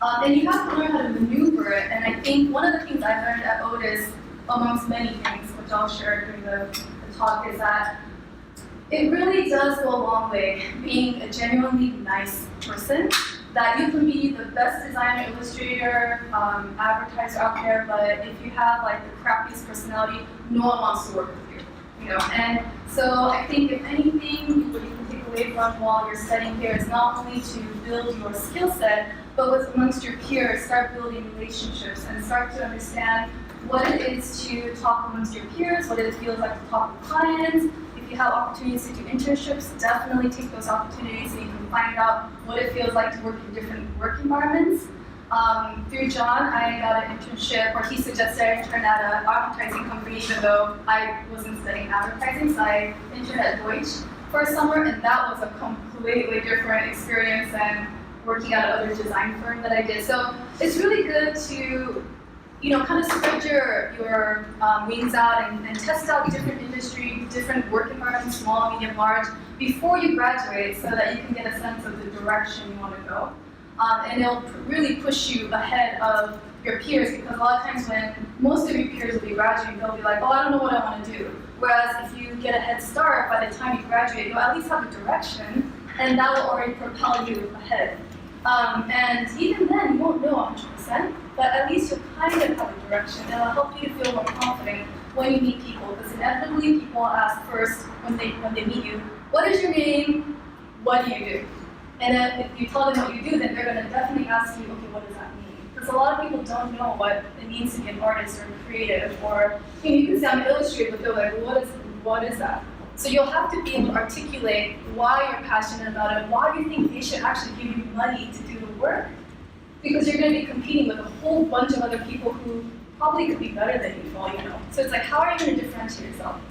And you have to learn how to maneuver it. And I think one of the things I learned at Otis, amongst many things, which I'll share during the talk, is that it really does go a long way being a genuinely nice person. That you can be the best designer, illustrator, advertiser out there, but if you have like the crappiest personality, no one wants to work with you. You know, and so I think if anything, what you can take away from while you're studying here is not only to build your skill set, but with amongst your peers, start building relationships and start to understand what it is to talk amongst your peers, what it feels like to talk with clients. If you have opportunities to do internships, definitely take those opportunities so you can find out what it feels like to work in different work environments. Through John, I got an internship, or he suggested I intern at an advertising company, even though I wasn't studying advertising, so I interned at Deutsch for a summer, and that was a completely different experience than working at another design firm that I did. So it's really good to, you know, kind of spread your wings out and test out different industry, different work environments, small, medium, large, before you graduate, so that you can get a sense of the direction you want to go. And it'll really push you ahead of your peers, because a lot of times when most of your peers will be graduating, they'll be like, oh, I don't know what I want to do. Whereas if you get a head start, by the time you graduate, you'll at least have a direction, and that will already propel you ahead. And even then, you won't know 100%, but at least you'll kind of have a direction. It'll help you to feel more confident when you meet people, because inevitably people will ask first when they meet you, what is your name? What do you do? And then if you tell them what you do, then they're going to definitely ask you, okay, what does that mean? Because a lot of people don't know what it means to be an artist or creative, or you can say I'm an illustrator, but they're like, well, what is that? So you'll have to be able to articulate why you're passionate about it, why you think they should actually give you money to do the work, because you're going to be competing with a whole bunch of other people who probably could be better than you for all you know. So it's like, how are you going to differentiate yourself?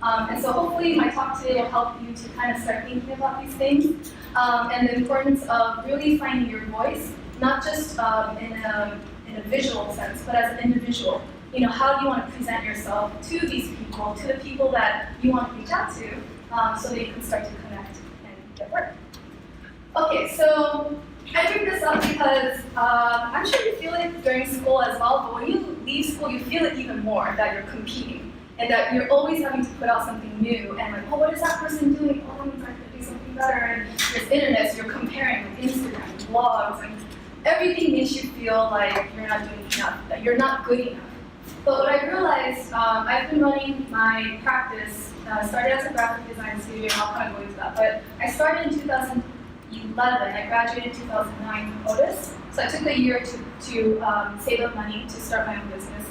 And so hopefully my talk today will help you to kind of start thinking about these things, and the importance of really finding your voice, not just in a visual sense, but as an individual. You know, how do you want to present yourself to these people, to the people that you want to reach out to, so that you can start to connect and get work. Okay, so I bring this up because I'm sure you feel it during school as well, but when you leave school, you feel it even more, that you're competing, and that you're always having to put out something new, and like, oh, what is that person doing? Oh, I'm trying to do something better, and there's internet, so you're comparing with Instagram, blogs, and everything makes you feel like you're not doing enough, that you're not good enough. But what I realized, I've been running my practice, started as a graphic design studio, and I'll kind of go into that, but I started in 2011, I graduated in 2009 from Otis, so I took a year to save up money to start my own business.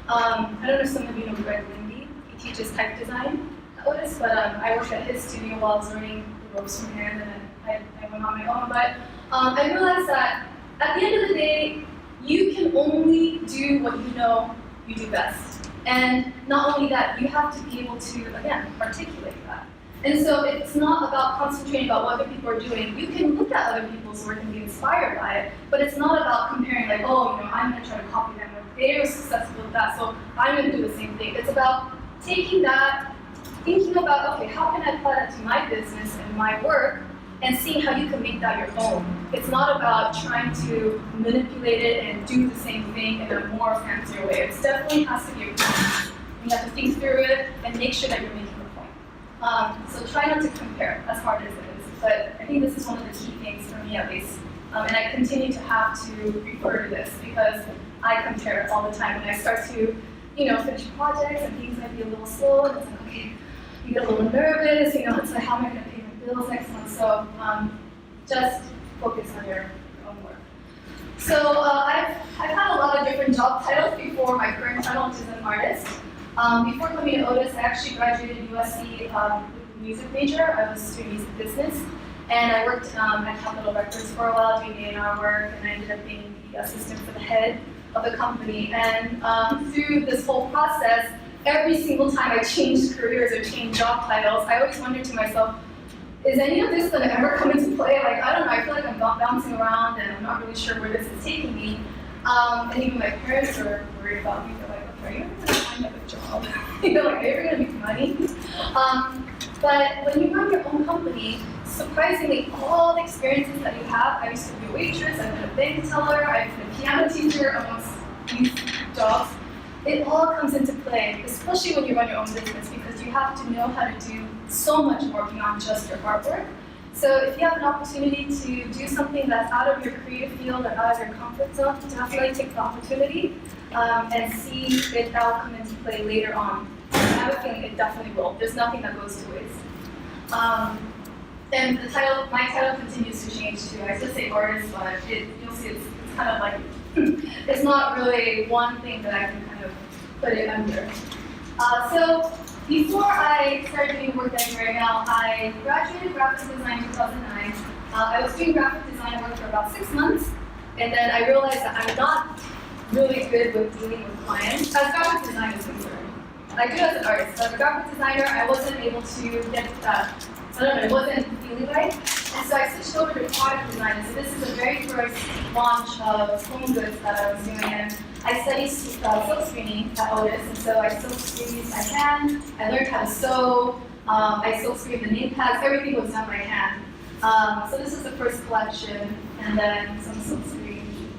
I don't know if some of you know Greg Lindy, he teaches type design at Otis, but I worked at his studio while I was learning the ropes from him, and then I went on my own, but I realized that at the end of the day, you can only do what you know you do best. And not only that, you have to be able to, again, articulate that. And so it's not about concentrating about what other people are doing. You can look at other people's work and be inspired by it, but it's not about comparing like, oh, you know, I'm gonna try to copy them, or they were successful with that, so I'm gonna do the same thing. It's about taking that, thinking about, okay, how can I apply that to my business and my work, and seeing how you can make that your own. It's not about trying to manipulate it and do the same thing in a more fancier way. It definitely has to be your own. You have to think through it and make sure that you're making a point. So try not to compare, as hard as it is. But I think this is one of the key things for me, at least. And I continue to have to refer to this because I compare all the time. When I start to, you know, finish projects and things might be a little slow, and it's like, okay, you get a little nervous, you know, it's like, how am I going to pay my bills next month? So just focus on your own work. So I've had a lot of different job titles before my current title, which is an artist. Before coming to Otis, I actually graduated USC with a music major. I was doing music business, and I worked at Capitol Records for a while doing A&R work, and I ended up being the assistant for the head of the company. And through this whole process, every single time I changed careers or changed job titles, I always wondered to myself, is any of this going to ever come into play? Like, I don't know, I feel like I'm bouncing around and I'm not really sure where this is taking me. And even my parents were worried about me. They're like, okay, are you ever going to find a job? You know, like, are you ever going to make money? But when you run your own company, surprisingly, all the experiences that you have, I used to be a waitress, I've been a bank teller, I've been a piano teacher amongst these jobs. It all comes into play, especially when you run your own business, because you have to know how to do so much more beyond just your artwork. So if you have an opportunity to do something that's out of your creative field or out of your comfort zone, definitely take the opportunity and see if that will come into play later on. I have a feeling it definitely will. There's nothing that goes to waste. And the title, my title continues to change too. I still say artist, but you'll see it's kind of like, it's not really one thing that I can kind of put it under. So before I started doing work that I do right now, I graduated graphic design in 2009. I was doing graphic design work for about 6 months, and then I realized that I'm not really good with dealing with clients as graphic design is concerned. I do as an artist. As a graphic designer, I wasn't able to get that. I don't know, it wasn't feeling right. And so I switched over to product design. So this is the very first launch of home goods that I was doing. And I studied silk screening at Otis. And so I silk screened by hand. I learned how to sew. I silk screened the name tags. Everything was done by hand. So this is the first collection. And then some silk screen.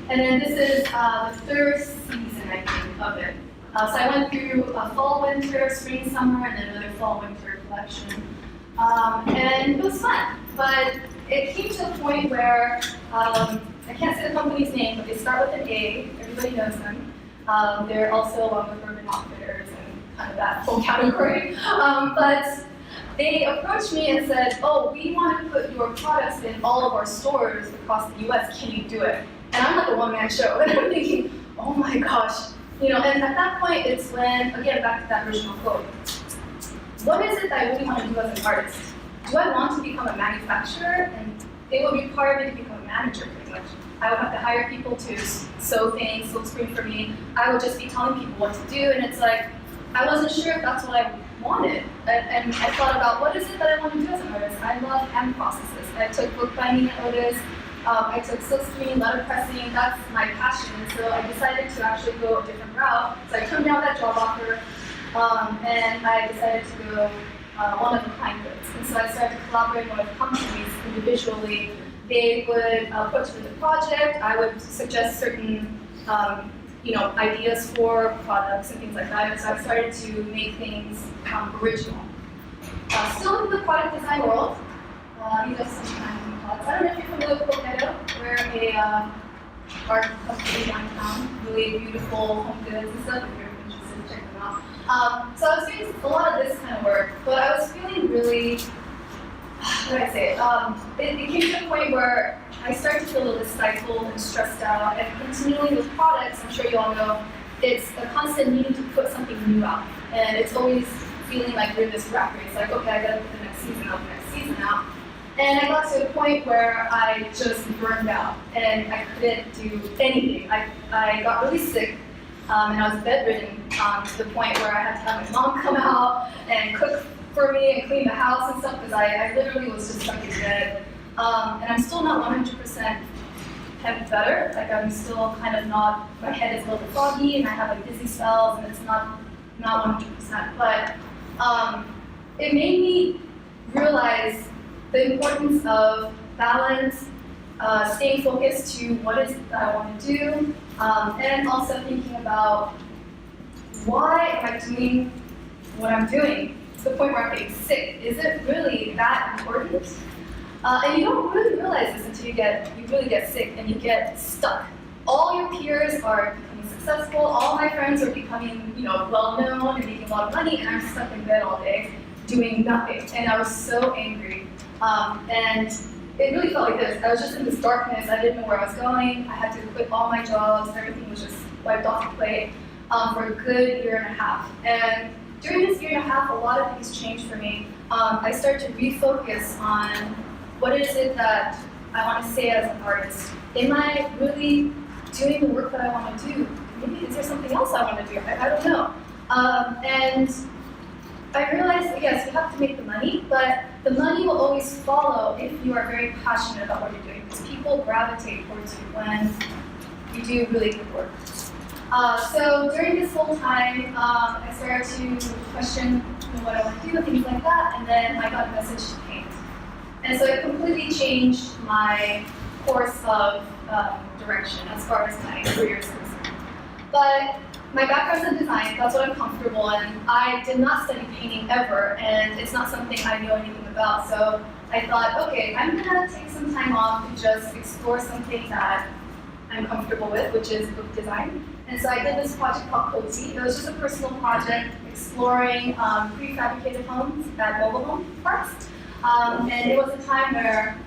And then this is the third season, I think, of it. So I went through a fall, winter, spring, summer, and then another fall, winter collection. And it was fun, but it came to a point where, I can't say the company's name, but they start with an A, everybody knows them. They're also along with Urban Outfitters and kind of that whole category. But they approached me and said, oh, we want to put your products in all of our stores across the US, can you do it? And I'm like a one-man show, and I'm thinking, oh my gosh. And at that point, it's when, again, back to that original quote. What is it that I really want to do as an artist? Do I want to become a manufacturer? And it would require me to become a manager, pretty much. I would have to hire people to sew things, silk screen for me. I would just be telling people what to do, and it's like, I wasn't sure if that's what I wanted. And I thought about, what is it that I want to do as an artist? I love hand processes. I took bookbinding at Otis. I took silk screen, letter pressing, that's my passion. So I decided to actually go a different route. So I turned down that job offer, and I decided to go one-of-a-kind goods. And so I started collaborating with companies individually. They would approach me with a project. I would suggest certain ideas for products and things like that. And so I started to make things original. Still in the product design world, these are some kind of products. I don't know if you're familiar with Coquetto. We're a art company downtown, really beautiful home goods and stuff. If you're interested, check them out. So I was doing a lot of this kind of work, but I was feeling really, how do I say it? It came to a point where I started to feel a little bit stifled and stressed out, and continuing with products, I'm sure you all know, it's a constant needing to put something new out, and it's always feeling like you're in this rat race, like, okay, I gotta put the next season out. And I got to a point where I just burned out, and I couldn't do anything. I got really sick, and I was bedridden to the point where I had to have my mom come out and cook for me and clean the house and stuff, because I literally was just stuck in bed. And I'm still not 100% better. Like, I'm still kind of not, my head is a little bit foggy, and I have like dizzy spells, and it's not 100%. But it made me realize the importance of balance, staying focused to what is that I want to do, and also thinking about why am I doing what I'm doing to the point where I'm getting sick. Is it really that important? And you don't really realize this until you really get sick and you get stuck. All your peers are becoming successful. All my friends are becoming, well-known and making a lot of money, and I'm stuck in bed all day doing nothing. And I was so angry. And it really felt like this. I was just in this darkness. I didn't know where I was going. I had to quit all my jobs. Everything was just wiped off the plate for a good year and a half. And during this year and a half, a lot of things changed for me. I started to refocus on what is it that I want to say as an artist. Am I really doing the work that I want to do? Maybe is there something else I want to do? I don't know. And I realized, yes, you have to make the money, but the money will always follow if you are very passionate about what you're doing, because people gravitate towards you when you do really good work. So during this whole time, I started to question what I want to do, things like that, and then I got a message to paint. And so it completely changed my course of direction as far as my career is concerned. But my background's in design, that's what I'm comfortable in. I did not study painting ever, and it's not something I know anything about. So I thought, okay, I'm gonna take some time off to just explore something that I'm comfortable with, which is book design. And so I did this project called Otis. It was just a personal project exploring prefabricated homes at mobile home parks. And it was a time where,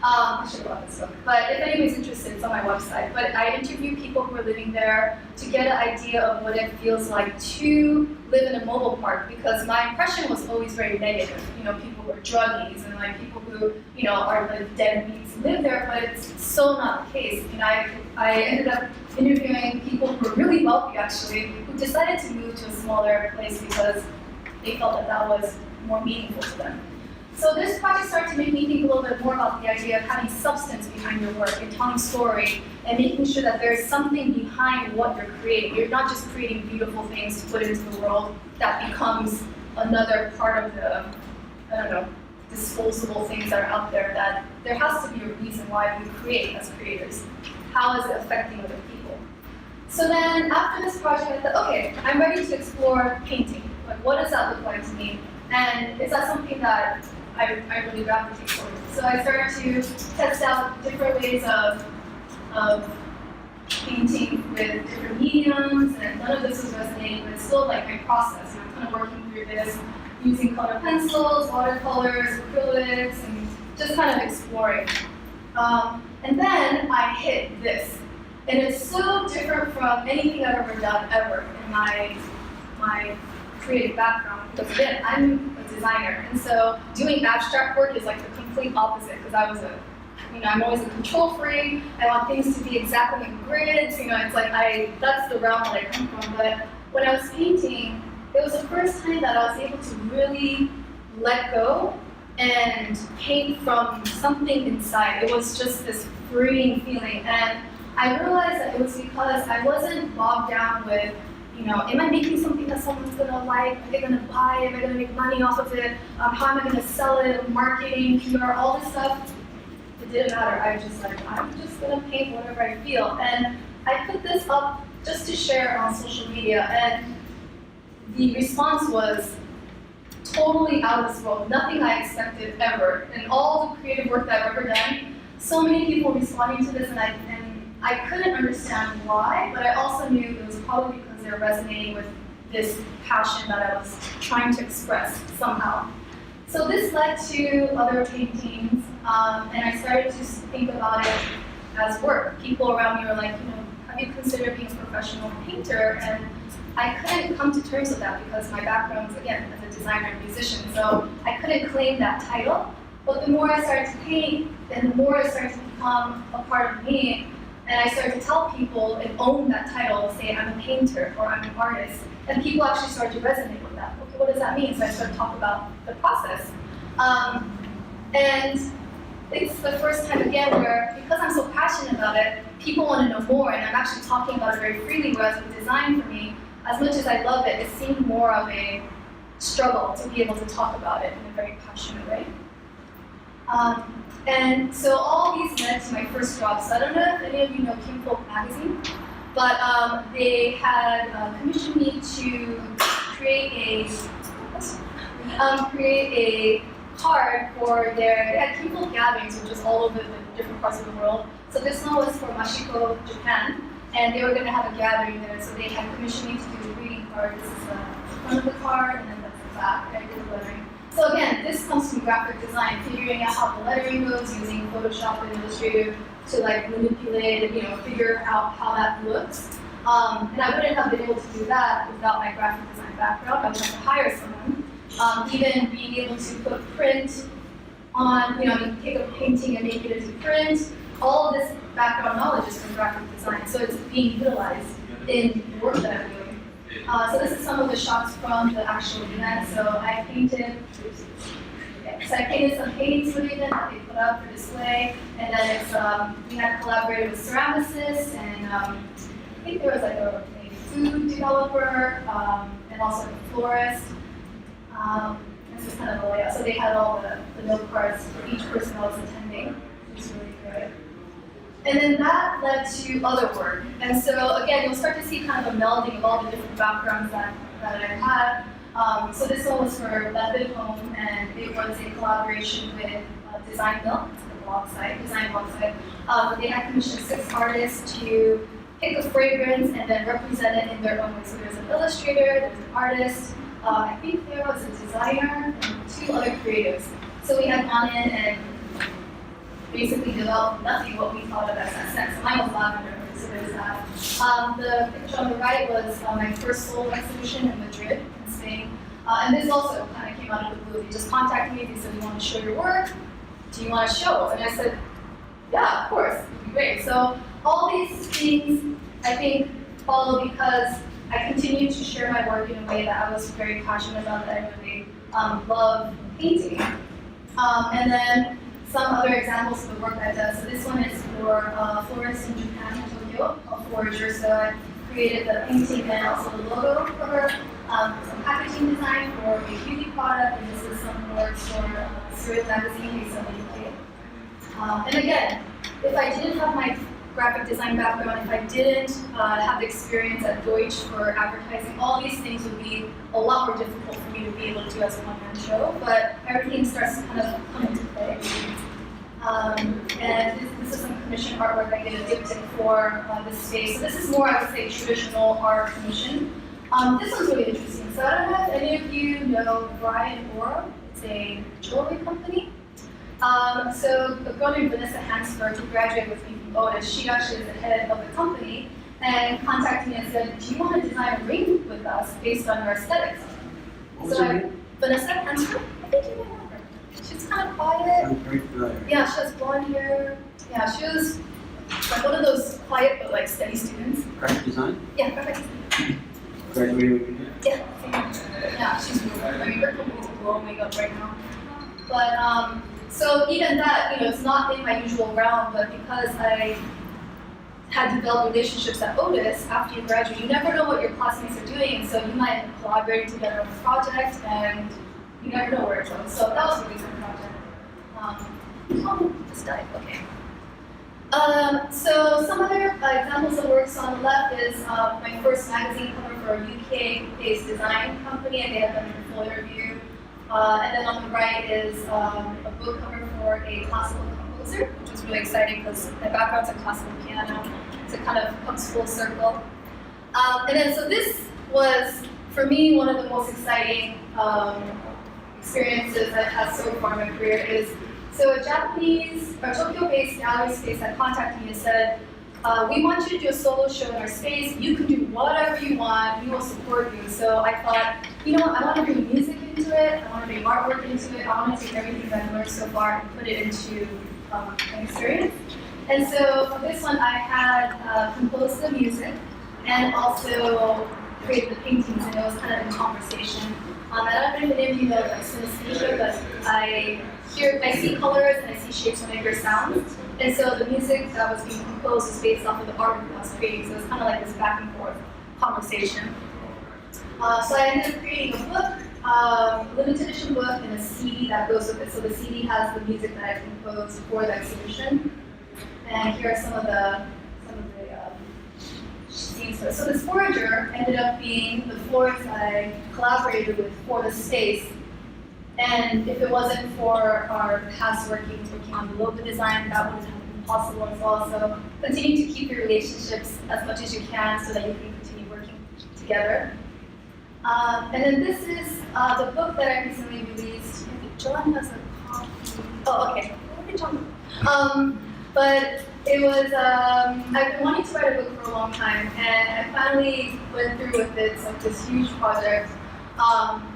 I should have brought this book, but if anybody's interested, it's on my website. But I interviewed people who are living there to get an idea of what it feels like to live in a mobile park, because my impression was always very negative. You know, people who are druggies and like people who, you know, are like deadbeats live there, but it's so not the case. You know, I ended up interviewing people who were really wealthy actually, who decided to move to a smaller place because they felt that that was more meaningful to them. So this project started to make me think a little bit more about the idea of having substance behind your work and telling story and making sure that there's something behind what you're creating. You're not just creating beautiful things to put into the world that becomes another part of the, I don't know, disposable things that are out there, that there has to be a reason why we create as creators. How is it affecting other people? So then after this project, I thought, okay, I'm ready to explore painting. Like, what does that look like to me? And is that something that I really gravitate towards? So I started to test out different ways of painting with different mediums, and none of this was resonating, but it's still like my process. And I'm kind of working through this using colored pencils, watercolors, acrylics, and just kind of exploring. And then I hit this. And it's so different from anything I've ever done ever in my creative background, because again, I'm a designer, and so doing abstract work is like the complete opposite, because I'm always a control freak. I want things to be exactly in grids, you know, it's like that's the realm that I come from. But when I was painting, it was the first time that I was able to really let go and paint from something inside. It was just this freeing feeling, and I realized that it was because I wasn't bogged down with, you know, am I making something that someone's gonna like? Are they gonna buy it? Am I gonna make money off of it? How am I gonna sell it? Marketing, PR, all this stuff. It didn't matter. I was just like, I'm just gonna paint whatever I feel. And I put this up just to share on social media, and the response was totally out of this world. Nothing I expected ever. And all the creative work that I've ever done, so many people responding to this, and I couldn't understand why, but I also knew it was probably because they were resonating with this passion that I was trying to express somehow. So this led to other paintings, and I started to think about it as work. People around me were like, you know, have you considered being a professional painter? And I couldn't come to terms with that because my background is, again, as a designer and musician, so I couldn't claim that title. But the more I started to paint, and the more it started to become a part of me, and I started to tell people and own that title, say I'm a painter or I'm an artist, and people actually started to resonate with that. Okay, what does that mean? So I started to talk about the process. And it's the first time again where, because I'm so passionate about it, people want to know more, and I'm actually talking about it very freely, whereas with design for me, as much as I love it, it seemed more of a struggle to be able to talk about it in a very passionate way. And so all these led to my first job. So I don't know if any of you know King Folk magazine, but they had commissioned me to create a card for they had King Folk gatherings, which is all over the different parts of the world. So this one was for Mashiko, Japan, and they were going to have a gathering there. So they had commissioned me to do a greeting card. This is the front of the card, and then that's the back. I did the lettering. So again, this comes from graphic design, figuring out how the lettering goes, using Photoshop and Illustrator to like manipulate and, you know, figure out how that looks. And I wouldn't have been able to do that without my graphic design background. I would have to hire someone. Even being able to put print on, you know, take a painting and make it into print. All of this background knowledge is from graphic design, so it's being utilized in the work that I'm doing. So this is some of the shots from the actual event. So I painted some paintings for the event that they put up for display, and then it's we had collaborated with ceramicists, and I think there was like a food developer, and also a florist. And This is kind of the layout. So they had all the note cards for each person that was attending, which was really good. And then that led to other work. And so again, you'll start to see kind of a melding of all the different backgrounds that I had. So this one was for Method Home, and it was in collaboration with Design Mill, the blog site, design blog site. They had commissioned 6 artists to pick a fragrance and then represent it in their own way. So there's an illustrator, there's an artist, I think there was a designer, and 2 other creatives. So we had gone in and basically developed nothing what we thought of as a scent. So mine was lavender, so there's that. The picture on the right was my first solo exhibition in Madrid, in Spain. And this also kind of came out of the blue. They just contacted me, they said, "You want to show your work? Do you want to show?" And I said, "Yeah, of course, it'd be great." So all these things, I think, follow because I continued to share my work in a way that I was very passionate about, that I really love painting. And then some other examples of the work I've done. So this one is for florists in Japan, Tokyo, a forager. So I created the painting and also the logo for her, some packaging design for a beauty product, and this is some works for Serial Magazine based in the UK. And again, if I didn't have my graphic design background, if I didn't have the experience at Deutsch for advertising, all these things would be a lot more difficult for me to be able to do as a one-man show, but everything starts to kind of come into play. And this is some commission artwork I did a diptych for this space. So this is more, I would say, traditional art commission. This one's really interesting. So I don't know if any of you know Brian Ora. It's a jewelry company. So a girl named Vanessa Hansford, who graduated with me from Otis, she actually is the head of the company, and contacted me and said, "Do you want to design a ring with us based on your aesthetics?" Vanessa Hansford, I think you might know her. She's kind of quiet. I'm very familiar. Yeah, she has blonde hair. Yeah, she was like one of those quiet but like steady students. Graphic design? Yeah, graphic design. Graduated with you? Yeah, yeah, she's really good. I mean, her company's blowing up right now. But so even that, it's not in my usual realm, but because I had developed relationships at Otis after you graduate, you never know what your classmates are doing, and so you might end up collaborating together on a project, and you never know where it goes. So that was a really good project. Oh, just died. Okay. So some other examples of works on the left is my first magazine cover for a UK-based design company, and they had done a portfolio review. And then on the right is a book cover for a classical composer, which was really exciting because my background's in classical piano, so it kind of comes full circle. And then so this was, for me, one of the most exciting experiences I've had so far in my career is, so a Japanese or Tokyo-based gallery space had contacted me and said, "We want you to do a solo show in our space. You can do whatever you want. We will support you." So I thought, you know what? I want to bring music into it. I want to bring artwork into it. I want to take everything that I've learned so far and put it into an experience. And so for this one, I had composed the music and also created the paintings, and it was kind of in conversation. I don't know if any of you know like synesthesia, but I see colors and I see shapes when I hear sounds. And so the music that was being composed was based off of the artwork that I was creating. So it was kind of like this back and forth conversation. So I ended up creating a book, limited edition book, and a CD that goes with it. So the CD has the music that I composed for the exhibition. And here are some of the scenes. So this forager ended up being the florist I collaborated with for the space. And if it wasn't for our past working on the logo design, that wouldn't have been possible as well. So continue to keep your relationships as much as you can so that you can continue working together. And then this is the book that I recently released. I think John has a copy. Oh, okay. Where did John go? But it was, I've been wanting to write a book for a long time, and I finally went through with it. It's like this huge project.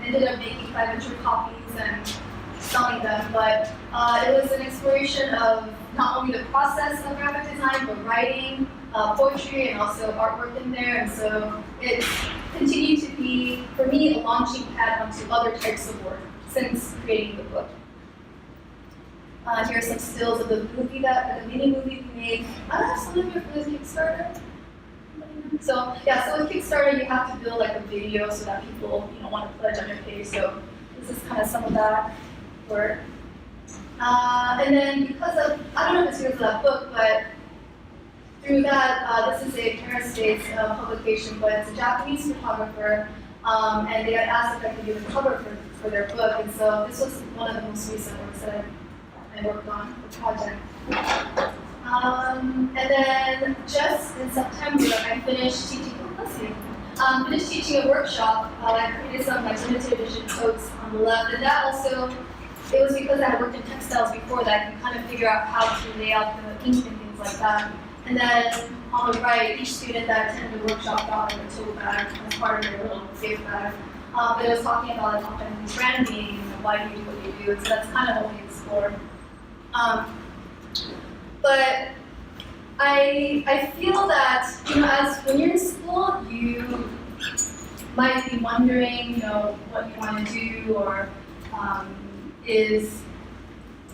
Ended up making 500 copies and selling them, but it was an exploration of not only the process of graphic design, but writing, poetry, and also artwork in there. And so it's continued to be, for me, a launching pad onto other types of work since creating the book. Here are some stills of the movie the mini movie we made. I don't know if some of you are familiar with Kickstarter. So yeah, so with Kickstarter you have to build like a video so that people want to pledge on your page. So this is kind of some of that work. And then because of, I don't know if it's because of that book, but through that, this is a Paris States publication, but it's a Japanese photographer, and they had asked if I could do the cover for their book, and so this was one of the most recent works that I worked on, the project. And then just in September, I finished teaching, finished teaching a workshop. I created some like limited edition totes on the left, and that also, it was because I had worked in textiles before that I could kind of figure out how to lay out the ink and things like that. And then on the right, each student that attended the workshop got like a tote bag as part of their little gift bag. But it was talking about like authentic branding and why do you do what you do. So that's kind of what we explored. But I feel that, as when you're in school, you might be wondering, what you want to do, or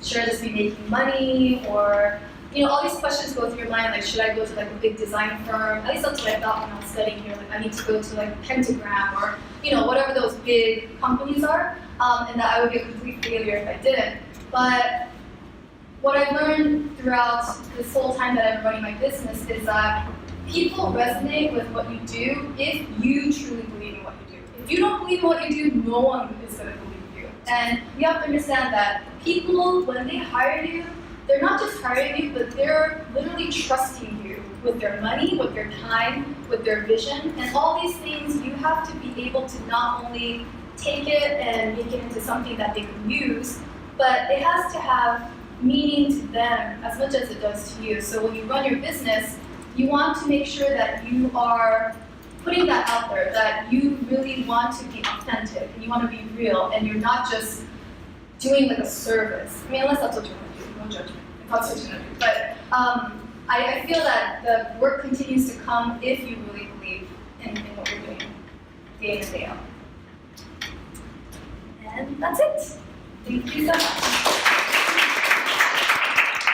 should I just be making money, or all these questions go through your mind, like should I go to like a big design firm? At least that's what I thought when I was studying here. Like I need to go to like Pentagram or whatever those big companies are, and that I would be a complete failure if I didn't. But what I've learned throughout this whole time that I've been running my business is that people resonate with what you do if you truly believe in what you do. If you don't believe in what you do, no one is going to believe you. And you have to understand that people, when they hire you, they're not just hiring you, but they're literally trusting you with their money, with their time, with their vision. And all these things, you have to be able to not only take it and make it into something that they can use, but it has to have meaning to them as much as it does to you. So when you run your business, you want to make sure that you are putting that out there, that you really want to be authentic, and you want to be real, and you're not just doing like a service. I mean, unless that's what you want to do, no judgment. If that's what you want to do. But I feel that the work continues to come if you really believe in what you're doing, day in and day out. And that's it. Thank you so much.